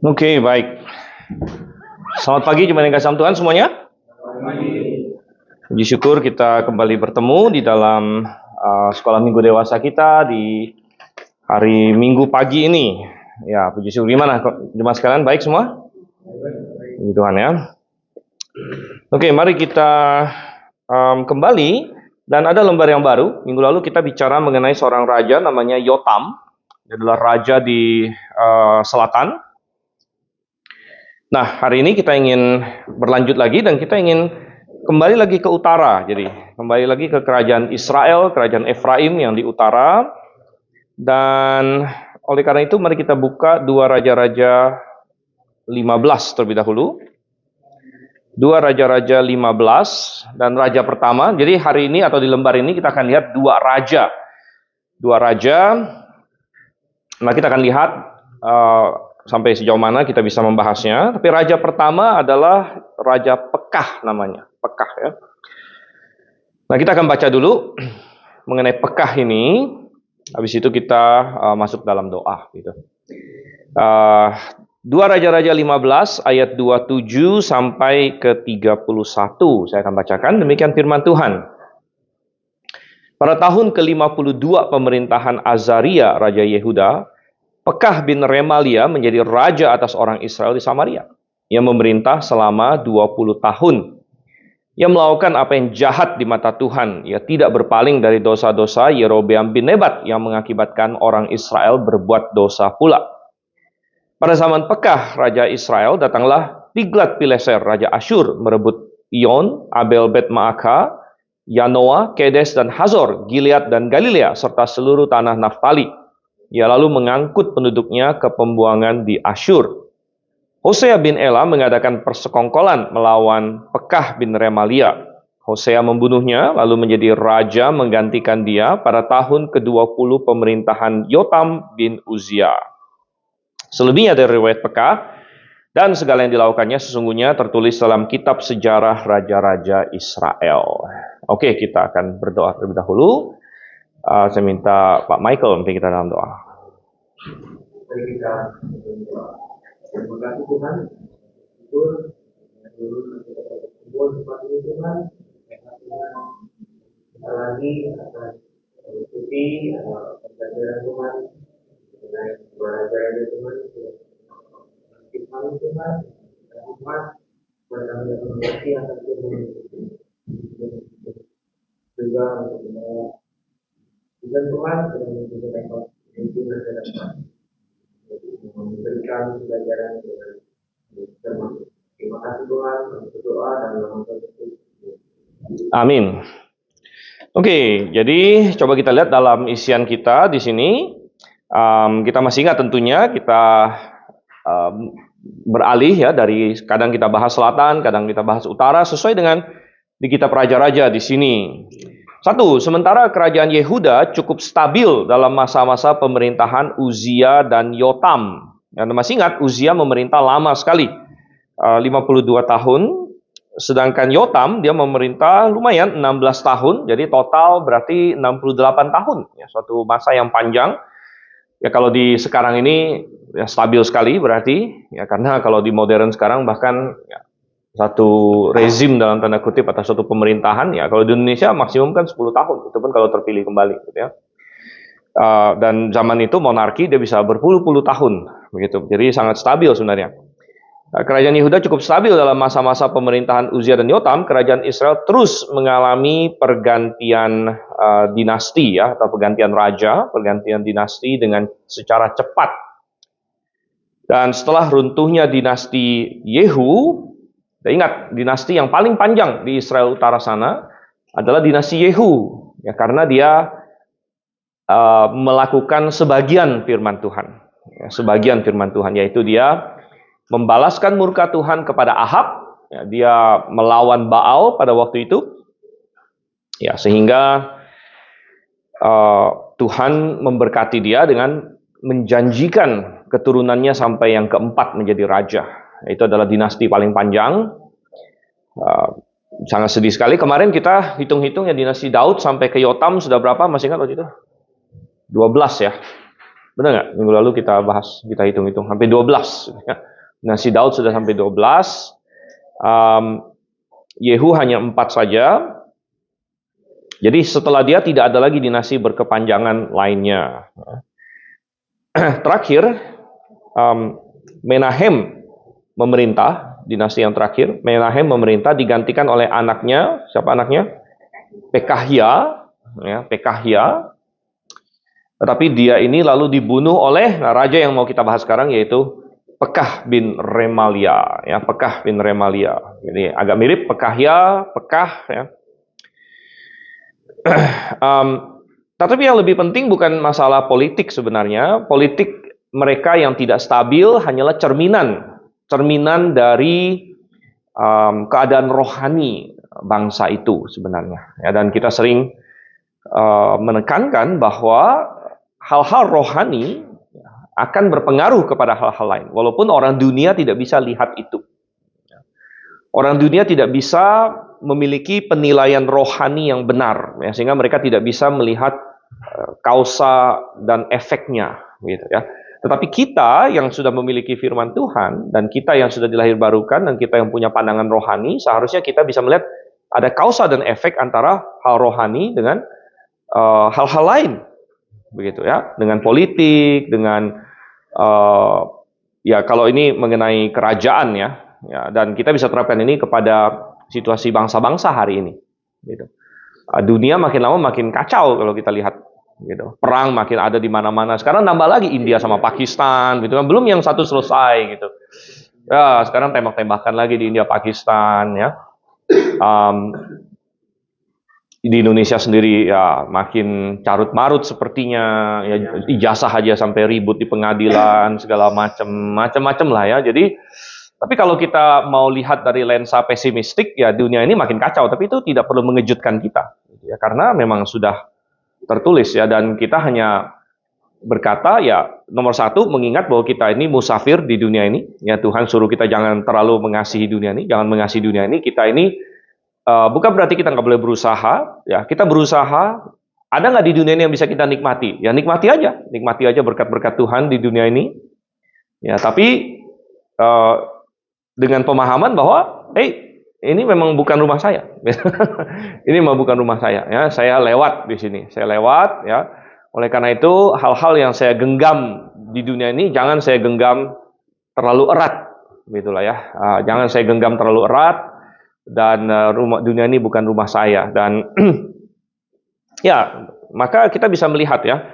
Oke, baik. Selamat pagi jemaat yang kasih Tuhan semuanya. Puji syukur kita kembali bertemu di dalam sekolah minggu dewasa kita di hari Minggu pagi ini. Ya, puji syukur. Gimana jemaat sekalian? Baik semua? Puji Tuhan ya. Oke, mari kita kembali. Dan ada lembar yang baru. Minggu lalu kita bicara mengenai seorang raja namanya Yotam. Dia adalah raja di selatan. Nah, hari ini kita ingin berlanjut lagi dan kita ingin kembali lagi ke utara. Jadi, kembali lagi ke kerajaan Israel, kerajaan Efraim yang di utara. Dan oleh karena itu mari kita buka 2 Raja-Raja 15 terlebih dahulu. 2 Raja-Raja 15 dan raja pertama. Jadi hari ini atau di lembar ini kita akan lihat 2 raja. 2 raja. Nah, kita akan lihat sampai sejauh mana kita bisa membahasnya. Tapi raja pertama adalah Raja Pekah namanya. Pekah ya. Nah, kita akan baca dulu mengenai Pekah ini. Habis itu kita masuk dalam doa gitu. 2 Raja-Raja 15 ayat 27 sampai ke 31 saya akan bacakan. Demikian firman Tuhan. Pada tahun ke-52 pemerintahan Azaria Raja Yehuda, Pekah bin Remalia menjadi raja atas orang Israel di Samaria. Ia memerintah selama 20 tahun. Ia melakukan apa yang jahat di mata Tuhan. Ia tidak berpaling dari dosa-dosa Yerobeam bin Nebat yang mengakibatkan orang Israel berbuat dosa pula. Pada zaman Pekah, Raja Israel, datanglah Tiglat-Pileser, Raja Asyur, merebut Iyon, Abel Bet Maaka, Yanoa, Kedes, dan Hazor, Gilead, dan Galilea, serta seluruh tanah Naftali. Ia lalu mengangkut penduduknya ke pembuangan di Asyur. Hosea bin Ela mengadakan persekongkolan melawan Pekah bin Remalia. Hosea membunuhnya, lalu menjadi raja menggantikan dia pada tahun ke-20 pemerintahan Yotam bin Uzia. Selebihnya dari riwayat Pekah dan segala yang dilakukannya sesungguhnya tertulis dalam kitab sejarah raja-raja Israel. Oke, kita akan berdoa terlebih dahulu. Saya minta Pak Michael memimpin kita dalam doa. Mari kita berdoa. Terima kasih Tuhan. Syukur kita berkumpul tempat ini Tuhan. Terima Tuhan. Kita lagi akan mengikuti pembelajaran Tuhan. Mengenai raja-raja Tuhan. Firman Tuhan. Dan umat. Berkami akan mengerti akan Tuhan. Juga untuk membawa tujuan Tuhan dan memberikan pimpinan ke depan. Memberikan pelajaran dengan firman. Terima kasih Tuhan. Berdoa dan berdoa. Amin. Oke, jadi coba kita lihat dalam isian kita di sini. Kita masih ingat tentunya kita beralih ya dari kadang kita bahas selatan, kadang kita bahas utara sesuai dengan di kitab raja-raja di sini. 1. Sementara kerajaan Yehuda cukup stabil dalam masa-masa pemerintahan Uzia dan Yotam. Anda masih ingat Uzia memerintah lama sekali, 52 tahun. Sedangkan Yotam dia memerintah lumayan 16 tahun. Jadi total berarti 68 tahun. Ya, suatu masa yang panjang. Ya kalau di sekarang ini ya stabil sekali berarti. Ya karena kalau di modern sekarang bahkan ya, satu rezim dalam tanda kutip atas suatu pemerintahan, ya kalau di Indonesia maksimum kan 10 tahun, itu pun kalau terpilih kembali gitu ya. Dan zaman itu monarki dia bisa berpuluh-puluh tahun begitu. Jadi sangat stabil sebenarnya. Kerajaan Yehuda cukup stabil dalam masa-masa pemerintahan Uzia dan Yotam. Kerajaan Israel terus mengalami pergantian dinasti ya, atau pergantian raja, pergantian dinasti dengan secara cepat. Dan setelah runtuhnya dinasti Yehu, ingat, dinasti yang paling panjang di Israel utara sana adalah dinasti Yehu. Ya, karena dia melakukan sebagian firman Tuhan. Ya, sebagian firman Tuhan, yaitu dia membalaskan murka Tuhan kepada Ahab. Ya, dia melawan Baal pada waktu itu. Ya, sehingga Tuhan memberkati dia dengan menjanjikan keturunannya sampai yang keempat menjadi raja. Itu adalah dinasti paling panjang. Sangat sedih sekali. Kemarin kita hitung-hitung ya dinasti Daud sampai ke Yotam sudah berapa? Masih ingat waktu itu? 12 ya. Benar nggak? Minggu lalu kita bahas, kita hitung-hitung sampai 12. Ya. Dinasti Daud sudah sampai 12. Yehu hanya 4 saja. Jadi setelah dia tidak ada lagi dinasti berkepanjangan lainnya. Terakhir, Menahem memerintah, dinasti yang terakhir. Menahem memerintah digantikan oleh anaknya, siapa anaknya? Pekahia, ya, Pekahia. Tetapi dia ini lalu dibunuh oleh raja yang mau kita bahas sekarang, yaitu Pekah bin Remalia, ya, Pekah bin Remalia. Jadi agak mirip Pekahia, Pekah, ya. Tetapi yang lebih penting bukan masalah politik sebenarnya. Politik mereka yang tidak stabil hanyalah cerminan dari keadaan rohani bangsa itu sebenarnya. Ya, dan kita sering menekankan bahwa hal-hal rohani akan berpengaruh kepada hal-hal lain. Walaupun orang dunia tidak bisa lihat itu. Orang dunia tidak bisa memiliki penilaian rohani yang benar, ya, sehingga mereka tidak bisa melihat kausa dan efeknya, gitu ya. Tetapi kita yang sudah memiliki firman Tuhan, dan kita yang sudah dilahirbarukan, dan kita yang punya pandangan rohani, seharusnya kita bisa melihat ada kausa dan efek antara hal rohani dengan hal-hal lain, begitu ya, dengan politik, dengan ya kalau ini mengenai kerajaan ya, dan kita bisa terapkan ini kepada situasi bangsa-bangsa hari ini. Gitu. Dunia makin lama makin kacau kalau kita lihat. Gitu. Perang makin ada di mana-mana. Sekarang nambah lagi India sama Pakistan, gitu kan. Belum yang satu selesai, gitu. Ya, sekarang tembak-tembakan lagi di India Pakistan, ya. Di Indonesia sendiri ya makin carut-marut sepertinya. Ya, ijazah aja sampai ribut di pengadilan, segala macam lah ya. Jadi tapi kalau kita mau lihat dari lensa pesimistik, ya dunia ini makin kacau. Tapi itu tidak perlu mengejutkan kita, ya, karena memang sudah tertulis ya. Dan kita hanya berkata ya, nomor satu, mengingat bahwa kita ini musafir di dunia ini. Ya, Tuhan suruh kita jangan terlalu mengasihi dunia ini, jangan mengasihi dunia ini. Kita ini bukan berarti kita nggak boleh berusaha. Ya, kita berusaha. Ada nggak di dunia ini yang bisa kita nikmati? Ya nikmati aja berkat-berkat Tuhan di dunia ini. Ya, tapi dengan pemahaman bahwa, ini memang bukan rumah saya. Ini memang bukan rumah saya. Ya, saya lewat di sini. Saya lewat. Ya. Oleh karena itu, hal-hal yang saya genggam di dunia ini, jangan saya genggam terlalu erat. Begitulah ya. Jangan saya genggam terlalu erat. Dan dunia ini bukan rumah saya. Dan ya, maka kita bisa melihat ya,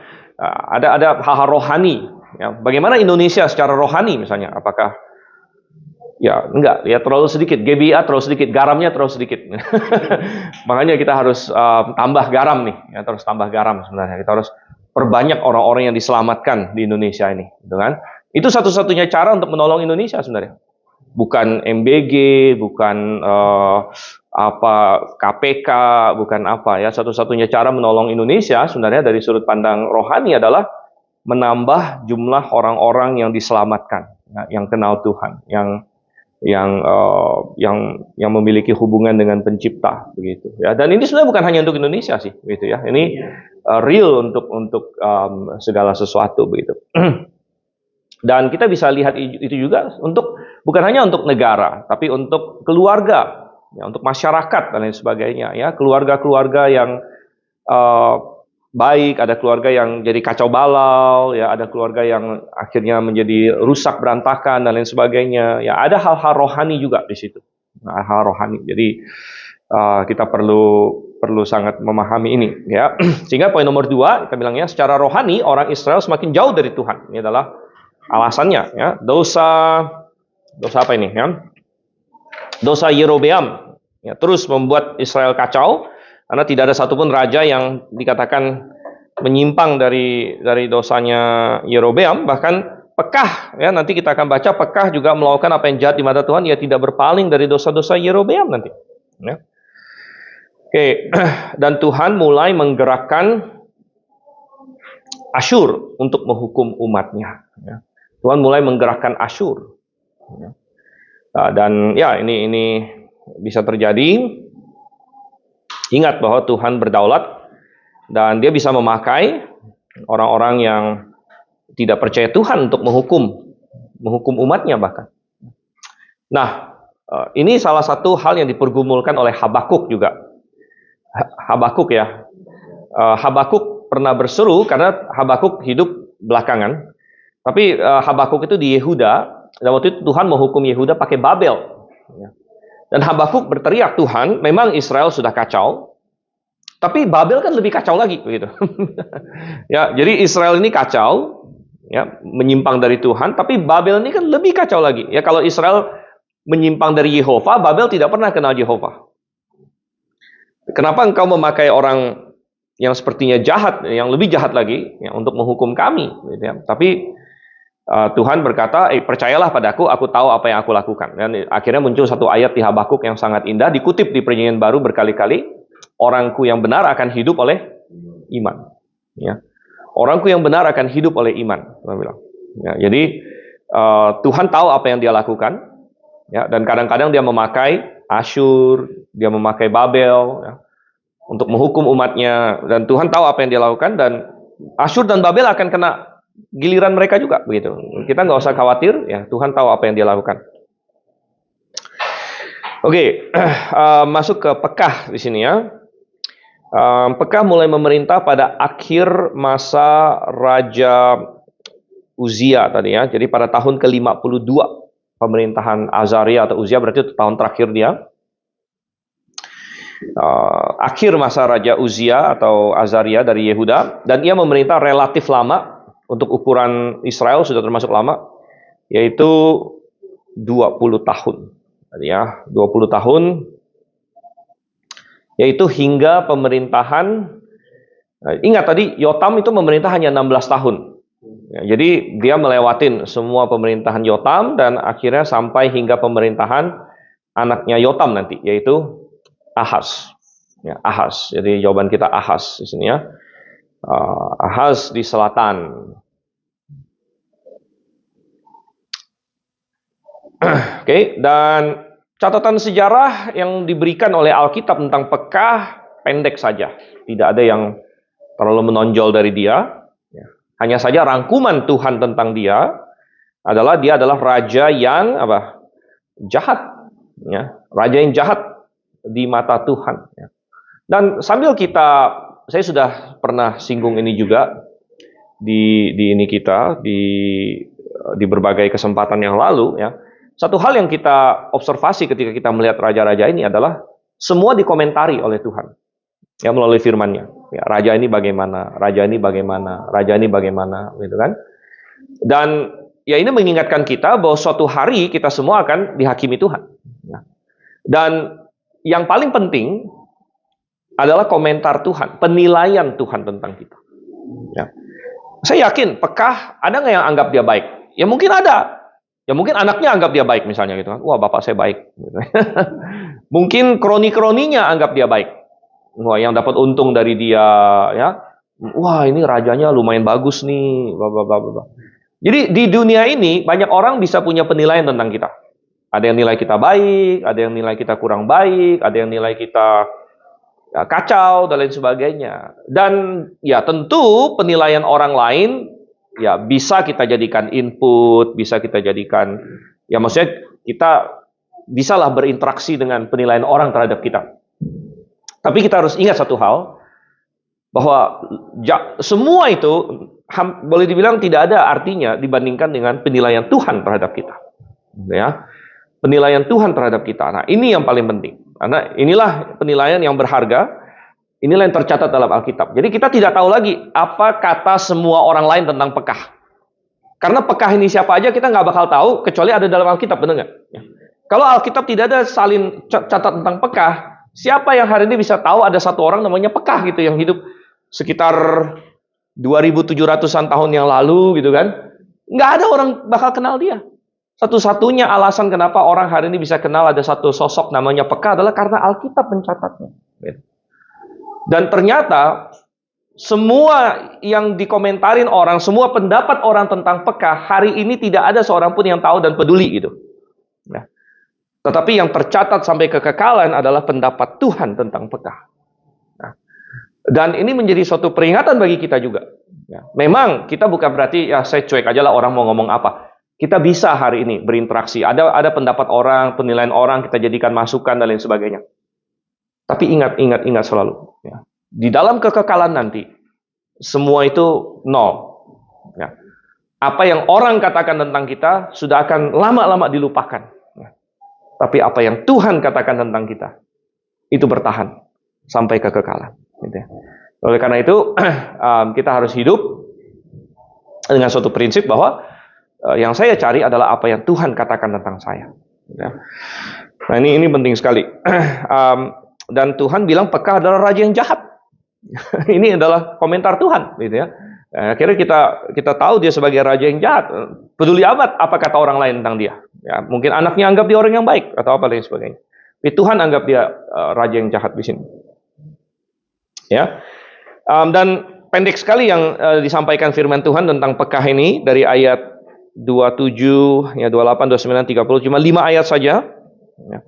ada hal-hal rohani. Ya. Bagaimana Indonesia secara rohani misalnya? Apakah ya enggak, ya terlalu sedikit, GBA terlalu sedikit, garamnya terlalu sedikit. Makanya kita harus tambah garam nih, ya, terus tambah garam sebenarnya. Kita harus perbanyak orang-orang yang diselamatkan di Indonesia ini, gitu kan? Itu satu-satunya cara untuk menolong Indonesia sebenarnya. Bukan MBG, bukan KPK, bukan apa ya. Satu-satunya cara menolong Indonesia sebenarnya dari sudut pandang rohani adalah menambah jumlah orang-orang yang diselamatkan, ya, yang kenal Tuhan, yang memiliki hubungan dengan pencipta, begitu ya. Dan ini sebenarnya bukan hanya untuk Indonesia sih, begitu ya. Ini real untuk segala sesuatu, begitu. Dan kita bisa lihat itu juga bukan hanya untuk negara, tapi untuk keluarga, ya, untuk masyarakat dan lain sebagainya, ya. Keluarga-keluarga yang baik, ada keluarga yang jadi kacau balau, ya, ada keluarga yang akhirnya menjadi rusak berantakan dan lain sebagainya. Ya, ada hal-hal rohani juga di situ. Hal rohani. Jadi kita perlu sangat memahami ini, ya. Sehingga poin nomor 2 kita bilangnya, secara rohani orang Israel semakin jauh dari Tuhan. Ini adalah alasannya, ya. Dosa apa ini, ya? Dosa Yerobeam, ya, terus membuat Israel kacau. Karena tidak ada satupun raja yang dikatakan menyimpang dari dosanya Yerobeam. Bahkan Pekah, ya, nanti kita akan baca, Pekah juga melakukan apa yang jahat di mata Tuhan. Ia tidak berpaling dari dosa-dosa Yerobeam nanti. Ya. Oke, dan Tuhan mulai menggerakkan Asyur untuk menghukum umatnya. Ya. Tuhan mulai menggerakkan Asyur. Ya. Dan ya ini bisa terjadi. Ingat bahwa Tuhan berdaulat dan dia bisa memakai orang-orang tidak percaya Tuhan untuk menghukum umatnya bahkan. Nah, ini salah satu hal yang dipergumulkan oleh Habakuk juga. Habakuk ya. Habakuk pernah berseru karena Habakuk hidup belakangan. Tapi Habakuk itu di Yehuda, dan waktu itu Tuhan menghukum Yehuda pakai Babel. Dan Habakuk berteriak, Tuhan, memang Israel sudah kacau, tapi Babel kan lebih kacau lagi, begitu. Ya, jadi Israel ini kacau, ya, menyimpang dari Tuhan, tapi Babel ini kan lebih kacau lagi. Ya, kalau Israel menyimpang dari Yehova, Babel tidak pernah kenal Yehova. Kenapa engkau memakai orang yang sepertinya jahat, yang lebih jahat lagi, ya, untuk menghukum kami? Gitu ya. Tapi Tuhan berkata, percayalah padaku, aku tahu apa yang aku lakukan. Dan akhirnya muncul satu ayat di Habakuk yang sangat indah, dikutip di Perjanjian Baru berkali-kali, orangku yang benar akan hidup oleh iman. Ya. Orangku yang benar akan hidup oleh iman. Tuhan bilang. Ya, jadi Tuhan tahu apa yang dia lakukan, ya, dan kadang-kadang dia memakai Asyur, dia memakai Babel, ya, untuk menghukum umatnya, dan Tuhan tahu apa yang dia lakukan, dan Asyur dan Babel akan kena giliran mereka juga, begitu. Kita nggak usah khawatir, ya, Tuhan tahu apa yang dia lakukan. Oke, masuk ke Pekah di sini ya. Pekah mulai memerintah pada akhir masa Raja Uzia tadi ya. Jadi pada tahun ke-52 pemerintahan Azaria atau Uzia, berarti itu tahun terakhir dia. Akhir masa Raja Uzia atau Azaria dari Yehuda, dan ia memerintah relatif lama. Untuk ukuran Israel sudah termasuk lama, yaitu 20 tahun. Ya, 20 tahun, yaitu hingga pemerintahan, ingat tadi Yotam itu memerintah hanya 16 tahun. Ya, jadi dia melewatin semua pemerintahan Yotam dan akhirnya sampai hingga pemerintahan anaknya Yotam nanti, yaitu Ahaz. Ya, Ahaz. Jadi jawaban kita Ahaz di sini ya. Ahaz di selatan. Oke, dan catatan sejarah yang diberikan oleh Alkitab tentang Pekah pendek saja. Tidak ada yang terlalu menonjol dari dia. Hanya saja rangkuman Tuhan tentang dia adalah raja yang jahat. Ya, raja yang jahat di mata Tuhan. Ya. Dan sambil saya sudah pernah singgung ini juga di berbagai kesempatan yang lalu ya. Satu hal yang kita observasi ketika kita melihat raja-raja ini adalah semua dikomentari oleh Tuhan ya, melalui firman-Nya. Ya, raja ini bagaimana, raja ini bagaimana, raja ini bagaimana, gitu kan? Dan ya ini mengingatkan kita bahwa suatu hari kita semua akan dihakimi Tuhan. Ya. Dan yang paling penting adalah komentar Tuhan, penilaian Tuhan tentang kita. Ya. Saya yakin Pekah ada nggak yang anggap dia baik? Ya mungkin ada. Ya mungkin anaknya anggap dia baik misalnya gitu kan. Wah, bapak saya baik. Mungkin kroni-kroninya anggap dia baik. Wah, yang dapat untung dari dia ya. Wah, ini rajanya lumayan bagus nih. Jadi di dunia ini banyak orang bisa punya penilaian tentang kita. Ada yang nilai kita baik, ada yang nilai kita kurang baik, ada yang nilai kita ya, kacau dan lain sebagainya. Dan ya tentu penilaian orang lain ya bisa kita jadikan input, bisa kita jadikan ya maksudnya kita bisalah berinteraksi dengan penilaian orang terhadap kita. Tapi kita harus ingat satu hal, bahwa semua itu boleh dibilang tidak ada artinya dibandingkan dengan penilaian Tuhan terhadap kita. Ya. Penilaian Tuhan terhadap kita. Nah, ini yang paling penting. Karena inilah penilaian yang berharga, inilah yang tercatat dalam Alkitab. Jadi kita tidak tahu lagi apa kata semua orang lain tentang Pekah. Karena Pekah ini siapa aja kita nggak bakal tahu, kecuali ada dalam Alkitab, benar nggak? Ya. Kalau Alkitab tidak ada salin catat tentang Pekah, siapa yang hari ini bisa tahu ada satu orang namanya Pekah gitu, yang hidup sekitar 2700-an tahun yang lalu gitu kan? Nggak ada orang bakal kenal dia. Satu-satunya alasan kenapa orang hari ini bisa kenal ada satu sosok namanya Pekah adalah karena Alkitab mencatatnya. Dan ternyata semua yang dikomentarin orang, semua pendapat orang tentang Pekah hari ini tidak ada seorang pun yang tahu dan peduli gitu. Nah, tetapi yang tercatat sampai kekekalan adalah pendapat Tuhan tentang Pekah. Nah, dan ini menjadi suatu peringatan bagi kita juga. Ya, memang kita bukan berarti ya saya cuek aja lah orang mau ngomong apa. Kita bisa hari ini berinteraksi. Ada pendapat orang, penilaian orang, kita jadikan masukan dan lain sebagainya. Tapi ingat selalu. Ya. Di dalam kekekalan nanti, semua itu nol. Ya. Apa yang orang katakan tentang kita sudah akan lama-lama dilupakan. Ya. Tapi apa yang Tuhan katakan tentang kita, itu bertahan sampai kekekalan. Gitu ya. Oleh karena itu, kita harus hidup dengan suatu prinsip bahwa yang saya cari adalah apa yang Tuhan katakan tentang saya. Ya. Nah ini penting sekali. Dan Tuhan bilang pekah adalah raja yang jahat. Ini adalah komentar Tuhan, gitu ya. Akhirnya kita tahu dia sebagai raja yang jahat. Peduli amat apa kata orang lain tentang dia. Ya, mungkin anaknya anggap dia orang yang baik atau apa lain sebagainya. Tapi Tuhan anggap dia raja yang jahat di sini. Ya. Dan pendek sekali yang disampaikan firman Tuhan tentang pekah ini dari ayat 27, ya 28, 29, 30, cuma 5 ayat saja. Ya.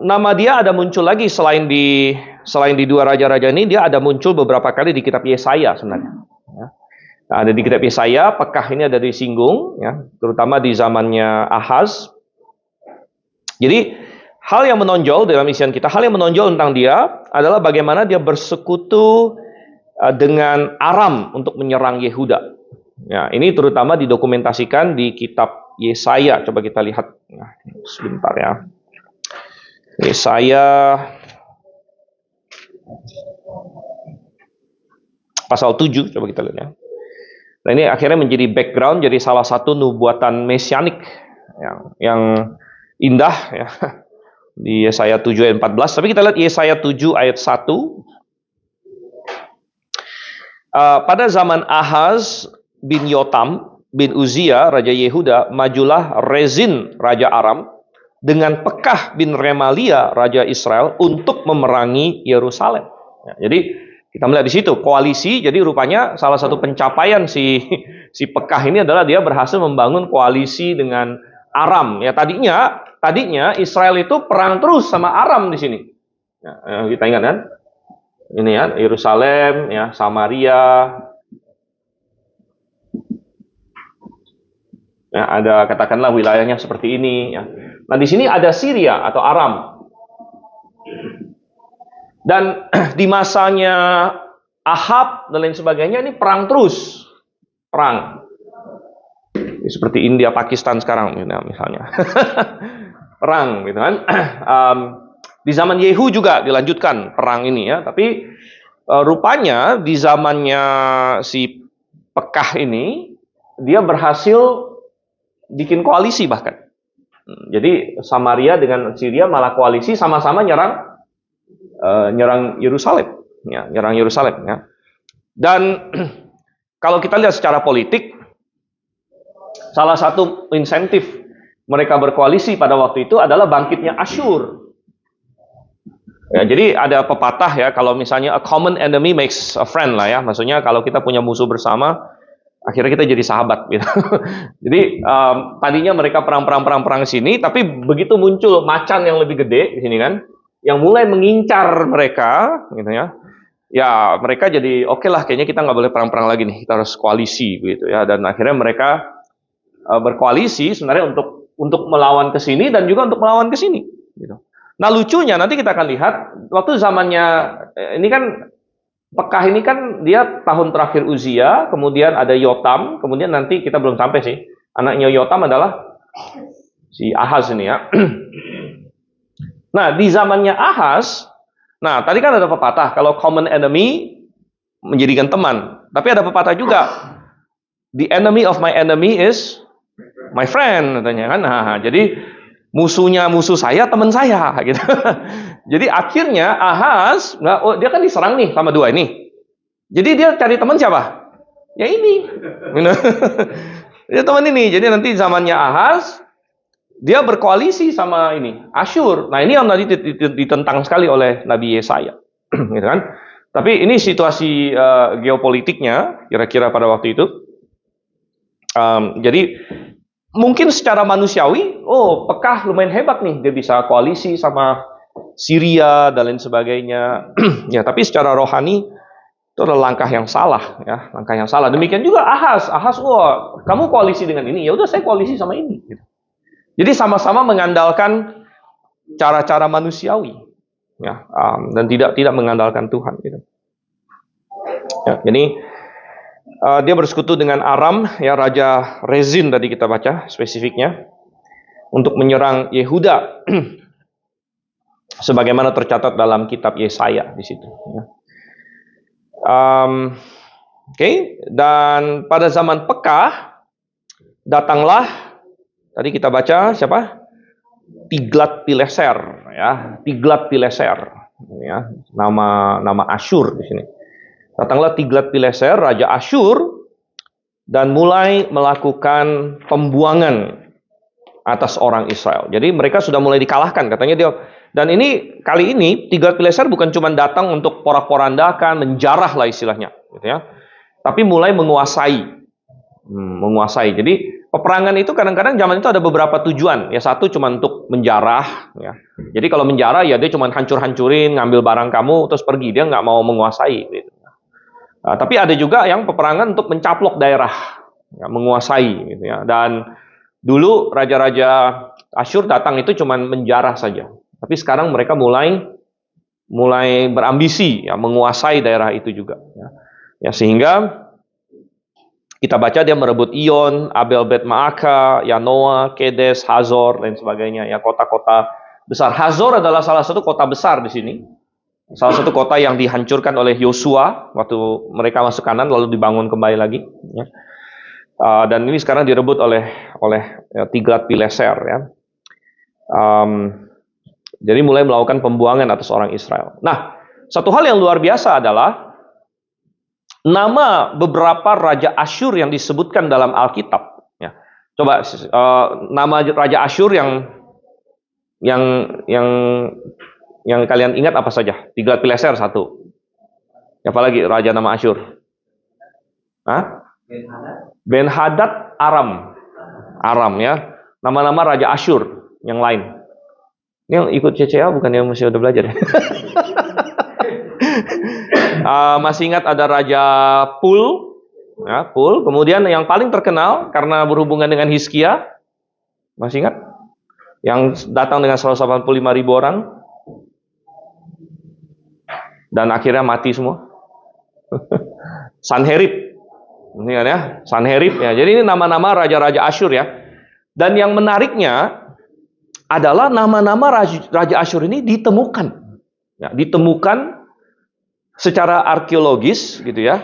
Nama dia ada muncul lagi selain di dua raja-raja ini, dia ada muncul beberapa kali di kitab Yesaya sebenarnya. Ya. Nah, ada di kitab Yesaya, pekah ini ada disinggung, ya, terutama di zamannya Ahaz. Jadi hal yang menonjol dalam isian kita, hal yang menonjol tentang dia adalah bagaimana dia bersekutu dengan Aram untuk menyerang Yehuda. Ya, ini terutama didokumentasikan di kitab Yesaya. Coba kita lihat. Nah, sebentar ya. Yesaya pasal 7, coba kita lihat ya. Nah, ini akhirnya menjadi background, jadi salah satu nubuatan mesianik yang indah ya. Di Yesaya 7 ayat 14. Tapi kita lihat Yesaya 7 ayat 1. Pada zaman Ahaz bin Yotam bin Uzia, Raja Yehuda, majulah Rezin, Raja Aram, dengan Pekah bin Remalia, Raja Israel, untuk memerangi Yerusalem. Ya, jadi kita melihat di situ koalisi. Jadi rupanya salah satu pencapaian si Pekah ini adalah dia berhasil membangun koalisi dengan Aram. Ya tadinya Israel itu perang terus sama Aram di sini. Ya, kita ingat kan? Ini ya, Yerusalem, ya, Samaria. Ya, ada katakanlah wilayahnya seperti ini. Ya. Nah di sini ada Syria atau Aram. Dan di masanya Ahab dan lain sebagainya ini perang terus, perang. Seperti India, Pakistan sekarang, misalnya. Perang, gitu kan? Di zaman Yehu juga dilanjutkan perang ini ya, tapi rupanya di zamannya si Pekah ini dia berhasil bikin koalisi bahkan. Jadi Samaria dengan Syria malah koalisi sama-sama nyerang Yerusalem, ya, nyerang Yerusalem ya. Dan kalau kita lihat secara politik, salah satu insentif mereka berkoalisi pada waktu itu adalah bangkitnya Asyur. Ya, jadi ada pepatah ya, kalau misalnya a common enemy makes a friend lah ya, maksudnya kalau kita punya musuh bersama, akhirnya kita jadi sahabat gitu. Jadi tadinya mereka perang sini, tapi begitu muncul macan yang lebih gede di sini kan, yang mulai mengincar mereka, gitu ya. Ya mereka jadi oke lah, kayaknya kita nggak boleh perang lagi nih, kita harus koalisi gitu ya. Dan akhirnya mereka berkoalisi sebenarnya untuk melawan ke sini dan juga untuk melawan ke sini. Gitu. Nah lucunya nanti kita akan lihat waktu zamannya ini kan Pekah ini kan dia tahun terakhir Uzia, kemudian ada Yotam, kemudian nanti kita belum sampai sih. Anaknya Yotam adalah si Ahaz ini ya. Nah, di zamannya Ahaz, nah tadi kan ada pepatah, kalau common enemy menjadikan teman. Tapi ada pepatah juga, the enemy of my enemy is my friend, katanya kan. Nah, jadi musuhnya musuh saya teman saya gitu. Jadi akhirnya Ahaz, dia kan diserang nih sama dua ini. Jadi dia cari teman siapa? Ya ini. Dia teman ini. Jadi nanti zamannya Ahaz, dia berkoalisi sama ini, Asyur. Nah ini yang tadi ditentang sekali oleh Nabi Yesaya. Gitu kan? Tapi ini situasi geopolitiknya kira-kira pada waktu itu. Jadi mungkin secara manusiawi, Pekah lumayan hebat nih, dia bisa koalisi sama Syria dan lain sebagainya. Ya, tapi secara rohani Itu adalah langkah yang salah, ya, langkah yang salah. Demikian juga Ahaz, wah, kamu koalisi dengan ini, ya udah saya koalisi sama ini. Gitu. Jadi sama-sama mengandalkan cara-cara manusiawi, ya, dan tidak mengandalkan Tuhan. Gitu. Ya, jadi dia bersekutu dengan Aram, ya, Raja Rezin tadi kita baca spesifiknya, untuk menyerang Yehuda, sebagaimana tercatat dalam kitab Yesaya di situ. Ya. Oke, dan pada zaman Pekah datanglah, tadi kita baca siapa? Tiglat-Pileser, ya, Tiglat-Pileser, ya, nama Asyur di sini. Datanglah Tiglat-Pileser, raja Asyur, dan mulai melakukan pembuangan atas orang Israel. Jadi mereka sudah mulai dikalahkan, katanya dia. Dan ini kali ini Tiglat-Pileser bukan cuma datang untuk porak-porandakan, menjarah lah istilahnya, gitu ya. Tapi mulai menguasai. Jadi peperangan itu kadang-kadang zaman itu ada beberapa tujuan. Ya, satu cuma untuk menjarah. Ya. Jadi kalau menjarah ya dia cuma hancur-hancurin, ngambil barang kamu terus pergi. Dia nggak mau menguasai. Gitu. Nah, tapi ada juga yang peperangan untuk mencaplok daerah, ya, menguasai. Gitu ya. Dan dulu raja-raja Asyur datang itu cuma menjarah saja. Tapi sekarang mereka mulai berambisi, ya, menguasai daerah itu juga. Ya, sehingga kita baca dia merebut Iyon, Abel Bet Maaka, Yanoa, Kedes, Hazor, dan sebagainya. Ya, kota-kota besar. Hazor adalah salah satu kota besar di sini. Salah satu kota yang dihancurkan oleh Yosua waktu mereka masuk Kanan lalu dibangun kembali lagi. Ya. Dan ini sekarang direbut oleh Tiglat-Pileser. Ya. Jadi mulai melakukan pembuangan atas orang Israel. Nah, satu hal yang luar biasa adalah nama beberapa raja Asyur yang disebutkan dalam Alkitab. Ya. Coba nama raja Asyur yang kalian ingat apa saja? Tiglat-Pileser satu. Apalagi raja nama Asyur? Ben-Hadad, Aram, ya. Nama-nama raja Asyur yang lain. Ini yang ikut CCA bukan yang masih udah belajar ya? Masih ingat ada Raja Pul, ya, Pul. Kemudian yang paling terkenal karena berhubungan dengan Hizkia, masih ingat? Yang datang dengan 185.000 orang dan akhirnya mati semua. Sanherib, ini kan ya, Sanherib ya. Jadi ini nama-nama raja-raja Asyur ya. Dan yang menariknya adalah nama-nama raja Asyur ini ditemukan, ya, ditemukan secara arkeologis gitu ya,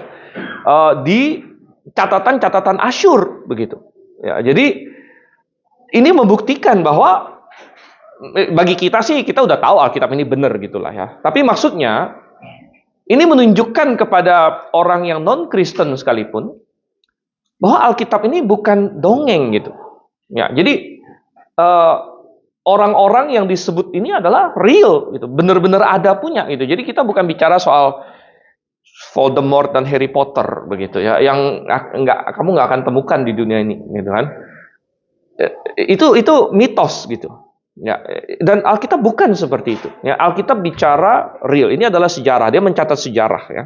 di catatan-catatan Asyur begitu. Ya, jadi ini membuktikan bahwa bagi kita sih kita udah tahu Alkitab ini benar gitulah ya. Tapi maksudnya ini menunjukkan kepada orang yang non-Kristen sekalipun bahwa Alkitab ini bukan dongeng gitu. Ya, jadi orang-orang yang disebut ini adalah real gitu, benar-benar ada punya gitu. Jadi kita bukan bicara soal Voldemort dan Harry Potter begitu ya, yang kamu nggak akan temukan di dunia ini gitu kan. Itu mitos gitu. Ya, dan Alkitab bukan seperti itu. Ya, Alkitab bicara real. Ini adalah sejarah. Dia mencatat sejarah ya.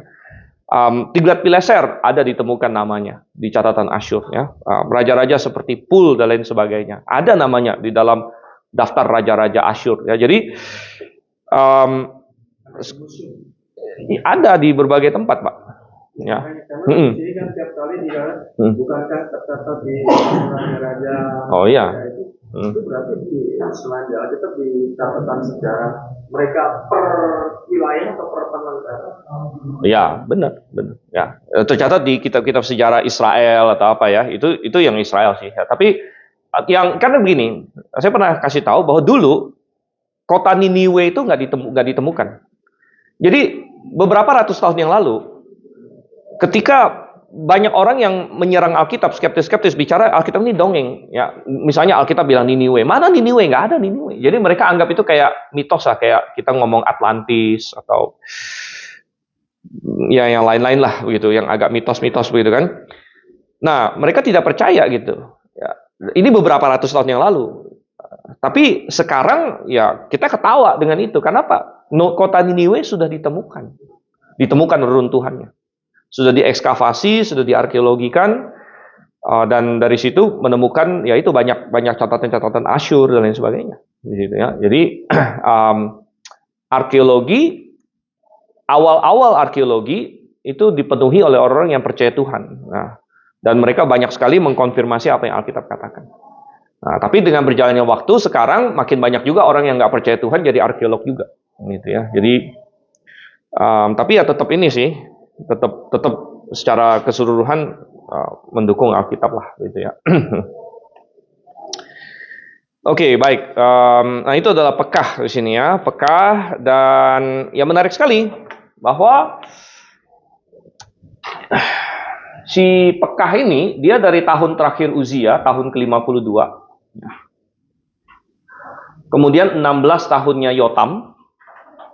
Tiglat-Pileser ada ditemukan namanya di catatan Asyur ya. Raja-raja seperti Pul dan lain sebagainya ada namanya di dalam daftar raja-raja Asyur ya. Jadi ada di berbagai tempat, Pak. Ya. Di sini kan tiap kali bukankah tercatat di raja. Oh iya. Itu berarti selain Alkitab di catatan sejarah mereka per wilayah atau per negara. Ya, benar. Ya, tercatat di kitab-kitab sejarah Israel atau apa ya. Itu yang Israel sih. Ya. Tapi yang karena begini, saya pernah kasih tahu bahwa dulu kota Niniwe itu nggak ditemukan. Jadi beberapa ratus tahun yang lalu, ketika banyak orang yang menyerang Alkitab, skeptis bicara Alkitab ini dongeng. Ya, misalnya Alkitab bilang Niniwe, mana Niniwe? Nggak ada Niniwe. Jadi mereka anggap itu kayak mitos lah, kayak kita ngomong Atlantis atau ya yang lain-lain lah begitu, yang agak mitos-mitos begitu kan. Nah, mereka tidak percaya gitu. Ya, ini beberapa ratus tahun yang lalu. Tapi sekarang ya kita ketawa dengan itu. Kenapa? Kota Niniwe sudah ditemukan reruntuhannya. sudah diekskavasi, sudah diarkeologikan, dan dari situ menemukan yaitu banyak catatan-catatan Asyur dan lain sebagainya. Gitu ya. Jadi arkeologi, awal-awal arkeologi itu dipenuhi oleh orang-orang yang percaya Tuhan. Nah, dan mereka banyak sekali mengkonfirmasi apa yang Alkitab katakan. Nah, tapi dengan berjalannya waktu sekarang makin banyak juga orang yang nggak percaya Tuhan jadi arkeolog juga, gitu ya. Jadi, tapi ya tetap ini sih, tetap secara keseluruhan mendukung Alkitab lah, gitu ya. Oke, baik. Nah itu adalah Pekah di sini ya, Pekah, dan ya menarik sekali bahwa si Pekah ini dia dari tahun terakhir Uzia, tahun ke-52. Kemudian 16 tahunnya Yotam.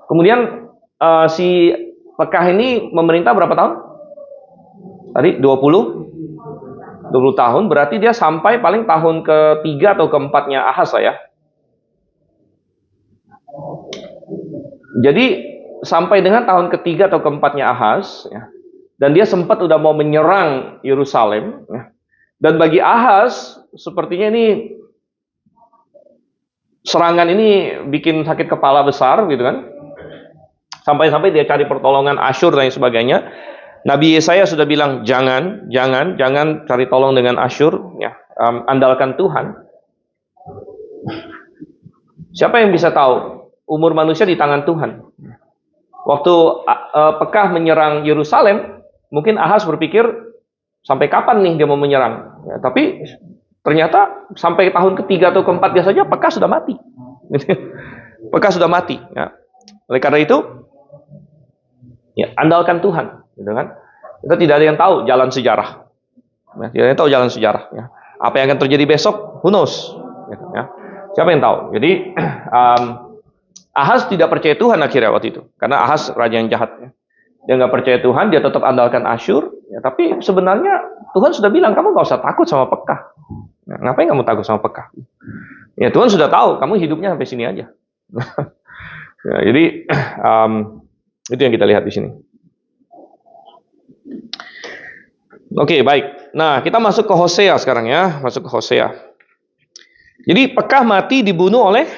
Kemudian si Pekah ini memerintah berapa tahun? Tadi 20 tahun, berarti dia sampai paling tahun ke-3 atau ke-4-nya Ahaz lah ya. Jadi sampai dengan tahun ke-3 atau ke-4-nya Ahaz ya. Dan dia sempat udah mau menyerang Yerusalem ya. Dan bagi Ahaz sepertinya ini serangan ini bikin sakit kepala besar gitu kan. Sampai-sampai dia cari pertolongan Asyur dan sebagainya. Nabi Yesaya sudah bilang jangan cari tolong dengan Asyur ya. Andalkan Tuhan. Siapa yang bisa tahu? Umur manusia di tangan Tuhan. Waktu Pekah menyerang Yerusalem, mungkin Ahaz berpikir sampai kapan nih dia mau menyerang? Ya, tapi ternyata sampai tahun ke-3 atau ke-4 dia saja Pekah sudah mati. Pekah sudah mati. Ya. Oleh karena itu, ya andalkan Tuhan, gitu kan? Kita tidak ada yang tahu jalan sejarah. Ya, tidak ada yang tahu jalan sejarah. Ya. Apa yang akan terjadi besok? Who knows? Gitu, ya. Siapa yang tahu? Jadi Ahaz tidak percaya Tuhan akhirnya waktu itu, karena Ahaz raja yang jahat. Ya. Dia nggak percaya Tuhan, dia tetap andalkan Asyur. Ya, tapi sebenarnya Tuhan sudah bilang kamu nggak usah takut sama Pekah. Nah, ngapain kamu takut sama Pekah? Ya Tuhan sudah tahu kamu hidupnya sampai sini aja. Ya, jadi itu yang kita lihat di sini. Oke, baik. Nah, kita masuk ke Hosea sekarang ya, masuk ke Hosea. Jadi Pekah mati dibunuh oleh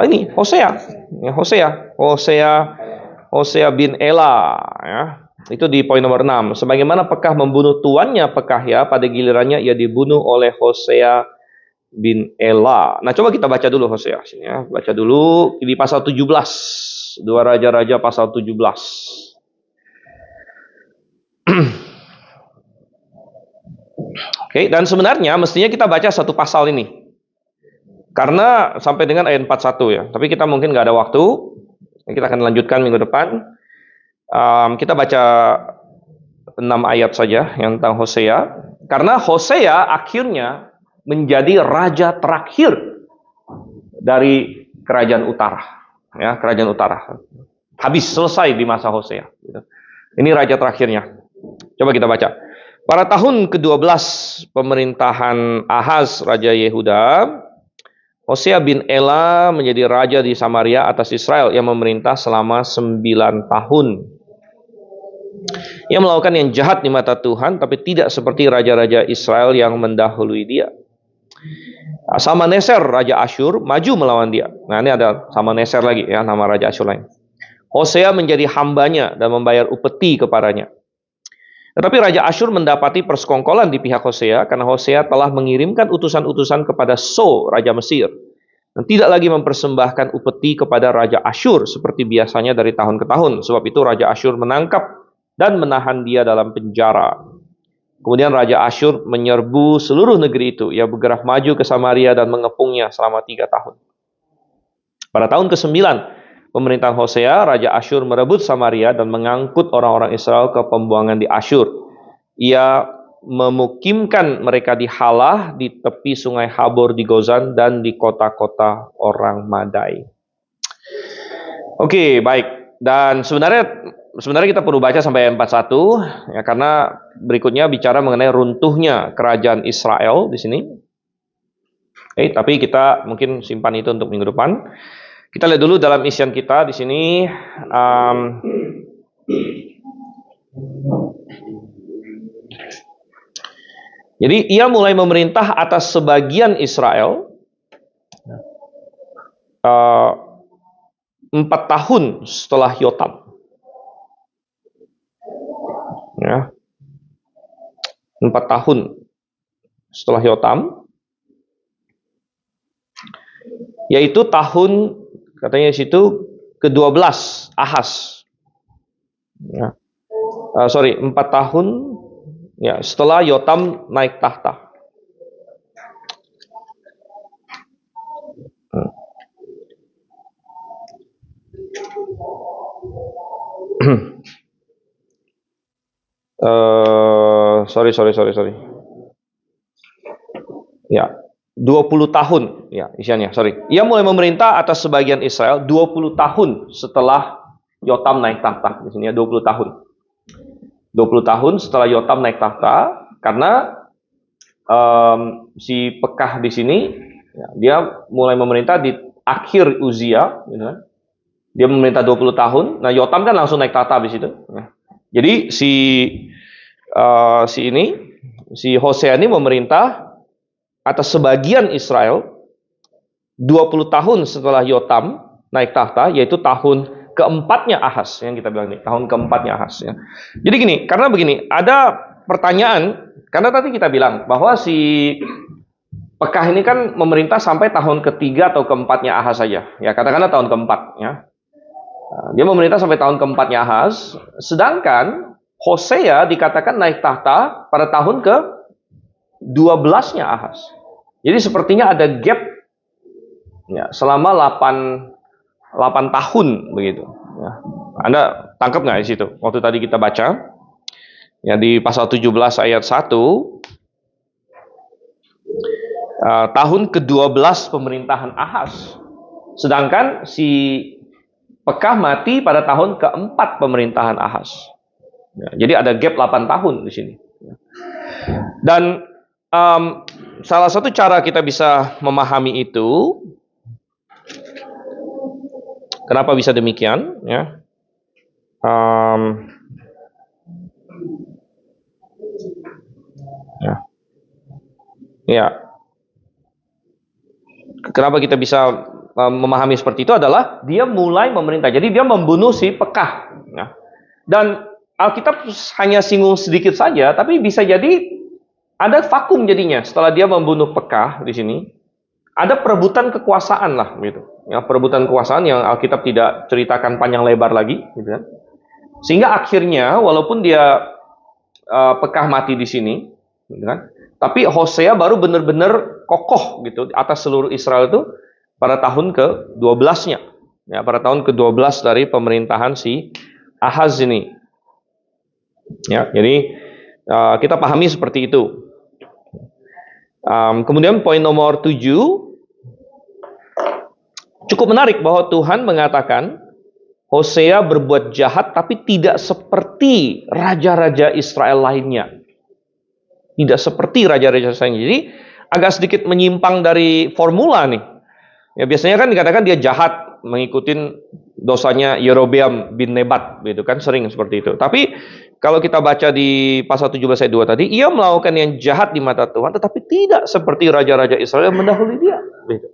ini Hosea, ya, Hosea bin Ela, ya. Itu di poin nomor 6. Sebagaimana Pekah membunuh tuannya Pekahya, pada gilirannya ia dibunuh oleh Hosea bin Ela. Nah, coba kita baca dulu Hosea sini ya. Baca dulu di pasal 17. 2 Raja-Raja pasal 17. Oke, dan sebenarnya mestinya kita baca satu pasal ini. Karena sampai dengan ayat 41 ya. Tapi kita mungkin nggak ada waktu. Kita akan lanjutkan minggu depan. Kita baca 6 ayat saja yang tentang Hosea. Karena Hosea akhirnya menjadi raja terakhir dari kerajaan utara. Ya, kerajaan utara. Habis, selesai di masa Hosea. Ini raja terakhirnya. Coba kita baca. Pada tahun ke-12 pemerintahan Ahaz, Raja Yehuda, Hosea bin Ela menjadi raja di Samaria atas Israel yang memerintah selama 9 tahun. Ia melakukan yang jahat di mata Tuhan, tapi tidak seperti raja-raja Israel yang mendahului dia. Salmaneser, Raja Asyur, maju melawan dia. Nah, ini ada Salmaneser lagi ya, nama Raja Asyur lain. Hosea menjadi hambanya dan membayar upeti kepadanya. Tetapi Raja Asyur mendapati persekongkolan di pihak Hosea karena Hosea telah mengirimkan utusan-utusan kepada So, Raja Mesir, dan tidak lagi mempersembahkan upeti kepada Raja Asyur seperti biasanya dari tahun ke tahun. Sebab itu Raja Asyur menangkap dan menahan dia dalam penjara. Kemudian Raja Asyur menyerbu seluruh negeri itu. Ia bergerak maju ke Samaria dan mengepungnya selama 3 tahun. Pada tahun ke-9 pemerintahan Hosea, Raja Asyur merebut Samaria dan mengangkut orang-orang Israel ke pembuangan di Asyur. Ia memukimkan mereka di Halah, di tepi sungai Habor di Gozan, dan di kota-kota orang Madai. Oke, baik. Dan sebenarnya kita perlu baca sampai ayat 41, ya, karena berikutnya bicara mengenai runtuhnya kerajaan Israel di sini. Tapi kita mungkin simpan itu untuk minggu depan. Kita lihat dulu dalam isian kita di sini. Jadi ia mulai memerintah atas sebagian Israel 4 tahun setelah Yotam. Ya. 4 tahun setelah Yotam, yaitu tahun, katanya di situ, ke-12 Ahaz. Ya. 4 tahun ya setelah Yotam naik tahta. Sorry. Ya, 20 tahun. Ya, isiannya, sorry. Ia mulai memerintah atas sebagian Israel 20 tahun setelah Yotam naik tahta. Di sini ya, 20 tahun. 20 tahun setelah Yotam naik tahta, karena si Pekah di sini, ya, dia mulai memerintah di akhir Uzia, gitu kan. Dia memerintah 20 tahun. Nah, Yotam kan langsung naik tahta habis itu. Ya. Jadi si Hosea ini memerintah atas sebagian Israel 20 tahun setelah Yotam naik tahta, yaitu tahun keempatnya Ahaz, yang kita bilang ini, tahun keempatnya Ahaz. Ya. Jadi gini, karena begini, ada pertanyaan, karena tadi kita bilang bahwa si Pekah ini kan memerintah sampai tahun ketiga atau keempatnya Ahaz saja. Ya, katakanlah tahun keempat. Ya. Dia memerintah sampai tahun keempatnya Ahaz, sedangkan Hosea dikatakan naik tahta pada tahun ke-12-nya Ahaz. Jadi sepertinya ada gap ya, selama 8 tahun begitu. Ya. Anda tangkap nggak di situ? Waktu tadi kita baca ya di pasal 17 ayat 1, tahun ke-12 pemerintahan Ahaz. Sedangkan si Pekah mati pada tahun keempat pemerintahan Ahaz. Ya, jadi ada gap 8 tahun di sini. Dan salah satu cara kita bisa memahami itu, kenapa bisa demikian? Ya, kenapa kita bisa memahami seperti itu adalah dia mulai memerintah. Jadi dia membunuh si Pekah. Ya. Dan Alkitab hanya singgung sedikit saja, tapi bisa jadi ada vakum jadinya setelah dia membunuh Pekah di sini. Ada perebutan kekuasaan lah, gitu. Ya, perebutan kekuasaan yang Alkitab tidak ceritakan panjang lebar lagi, gitu kan. Sehingga akhirnya, walaupun dia Pekah mati di sini, gitu kan, tapi Hosea baru benar-benar kokoh gitu atas seluruh Israel itu pada tahun ke-12-nya. Ya, pada tahun ke-12 dari pemerintahan si Ahaz ini. Ya, jadi kita pahami seperti itu. Kemudian poin nomor 7, cukup menarik bahwa Tuhan mengatakan Hosea berbuat jahat tapi tidak seperti raja-raja Israel lainnya. Tidak seperti raja-raja Israel. Jadi agak sedikit menyimpang dari formula nih. Ya, biasanya kan dikatakan dia jahat mengikuti dosanya Yerobeam bin Nebat, gitu kan, sering seperti itu. Tapi kalau kita baca di pasal 17 ayat 2 tadi, ia melakukan yang jahat di mata Tuhan, tetapi tidak seperti raja-raja Israel yang mendahului dia. Gitu.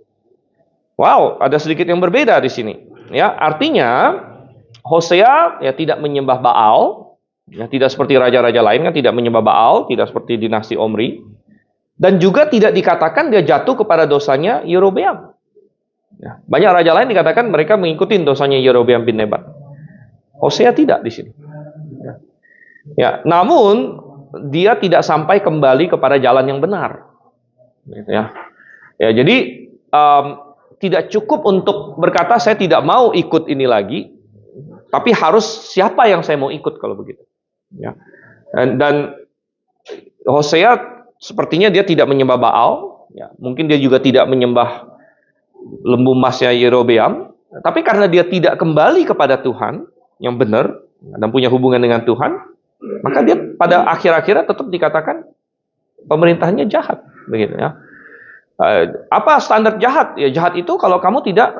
Wow, ada sedikit yang berbeda di sini. Ya, artinya Hosea ya tidak menyembah Baal, ya tidak seperti raja-raja lain kan tidak menyembah Baal, tidak seperti dinasti Omri, dan juga tidak dikatakan dia jatuh kepada dosanya Yerobeam. Ya, banyak raja lain dikatakan mereka mengikuti dosanya Yerobeam bin Nebat. Hosea tidak di sini. Ya, namun dia tidak sampai kembali kepada jalan yang benar. Gitu ya. Ya, jadi tidak cukup untuk berkata saya tidak mau ikut ini lagi, tapi harus siapa yang saya mau ikut kalau begitu. Ya. Dan Hosea sepertinya dia tidak menyembah Baal. Ya, mungkin dia juga tidak menyembah lembu emasnya Yerobeam, tapi karena dia tidak kembali kepada Tuhan yang benar dan punya hubungan dengan Tuhan, maka dia pada akhir-akhirnya tetap dikatakan pemerintahnya jahat, begitu ya. Apa standar jahat? Ya jahat itu kalau kamu tidak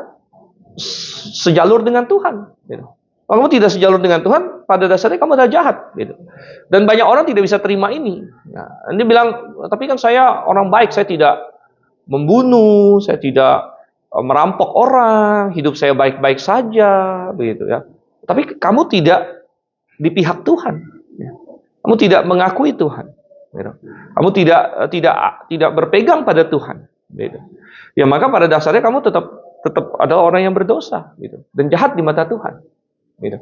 sejalur dengan Tuhan. Gitu. Kalau kamu tidak sejalur dengan Tuhan, pada dasarnya kamu adalah jahat, gitu. Dan banyak orang tidak bisa terima ini. Nah, dia bilang, tapi kan saya orang baik, saya tidak membunuh, saya tidak merampok orang, hidup saya baik-baik saja, begitu ya. Tapi kamu tidak di pihak Tuhan. Ya. Kamu tidak mengakui Tuhan. Gitu. Kamu tidak berpegang pada Tuhan. Gitu. Ya maka pada dasarnya kamu tetap adalah orang yang berdosa, gitu, dan jahat di mata Tuhan. Gitu.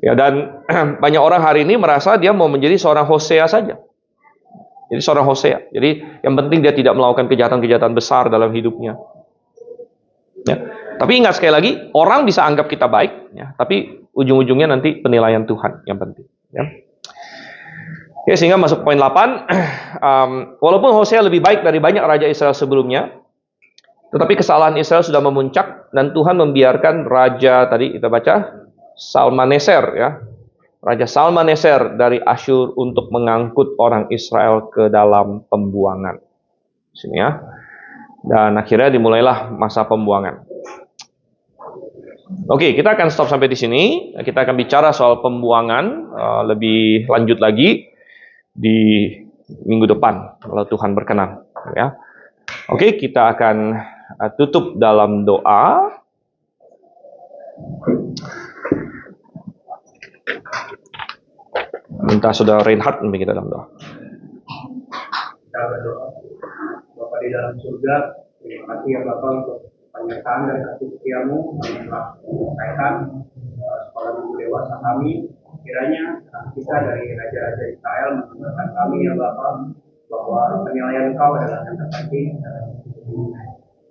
Ya, dan banyak orang hari ini merasa dia mau menjadi seorang Hosea saja. Jadi seorang Hosea. Jadi yang penting dia tidak melakukan kejahatan-kejahatan besar dalam hidupnya. Ya. Tapi ingat sekali lagi, orang bisa anggap kita baik, ya, tapi ujung-ujungnya nanti penilaian Tuhan yang penting. Ya. Ya, sehingga masuk poin 8. Walaupun Hosea lebih baik dari banyak raja Israel sebelumnya, tetapi kesalahan Israel sudah memuncak dan Tuhan membiarkan raja tadi kita baca Salmaneser, ya, Raja Salmaneser dari Asyur untuk mengangkut orang Israel ke dalam pembuangan. Sini ya. Dan akhirnya dimulailah masa pembuangan. Oke, kita akan stop sampai di sini. Kita akan bicara soal pembuangan lebih lanjut lagi di minggu depan kalau Tuhan berkenan, ya. Oke, kita akan tutup dalam doa. Minta saudara Reinhard memberi kita dalam doa. Kita berdoa. Bapa di dalam surga, terima kasih ya Bapak untuk penyertaan dan kasih setiamu yang telah menyampaikan sekolah minggu dewasa kami. Kiranya kita dari raja-raja Israel menunjukkan kami ya Bapak bahwa penilaian Engkau adalah yang terpenting dalam hidup ini.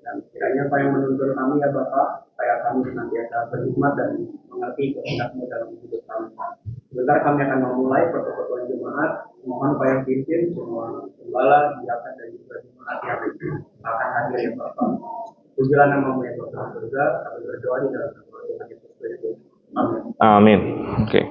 Dan kiranya Pak yang menuntun kami ya Bapak, supaya kami senantiasa berhikmat dan mengerti kehendak-Mu dalam hidup kami. Sebentar kami akan memulai pertemuan jemaat. Mohon Pak yang pimpin semua gembala, diakan dan juga jemaat yang akan hadir ya Bapak. Pujilah nama-Mu yang Tuhan surga. Kami berdoa di dalam nama Tuhan Yesus Kristus. Amin. Amin. Oke.